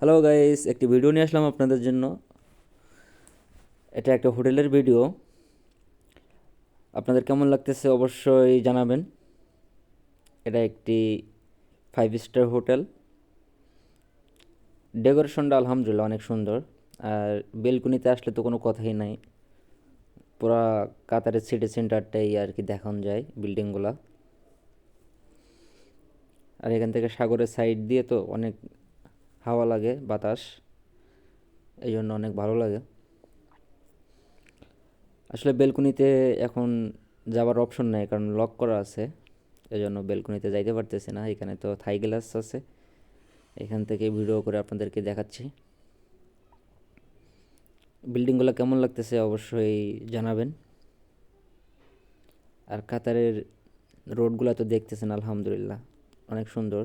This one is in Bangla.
হ্যালো গাইস, একটি ভিডিও নিয়ে আসলাম আপনাদের জন্য। এটা একটা হোটেলের ভিডিও। আপনাদের কেমন লাগতেছে অবশ্যই জানাবেন। এটা একটি 5 স্টার হোটেল। ডেকোরেশনটা আলহামদুলিল্লাহ অনেক সুন্দর। আর বেলকুনিতে আসলে তো কোনো কথাই নাই। পুরা কাতারের সিটি সেন্টারটাই আর কি দেখানো যায় বিল্ডিংগুলা। আর এখান থেকে সাগরের সাইড দিয়ে তো অনেক হাওয়া লাগে, বাতাস, এই জন্য অনেক ভালো লাগে। আসলে বেলকুনিতে এখন যাওয়ার অপশন নাই, কারণ লক করা আছে। এজন্য বেলকনিতে যাইতে পারতেছি না। এখানে তো থাই গ্লাস আছে, এখান থেকে ভিডিও করে আপনাদেরকে দেখাচ্ছি। বিল্ডিংগুলো কেমন লাগতেছে অবশ্যই জানাবেন। আর কাতারের রোডগুলো তো দেখতেছেন, আলহামদুলিল্লাহ অনেক সুন্দর।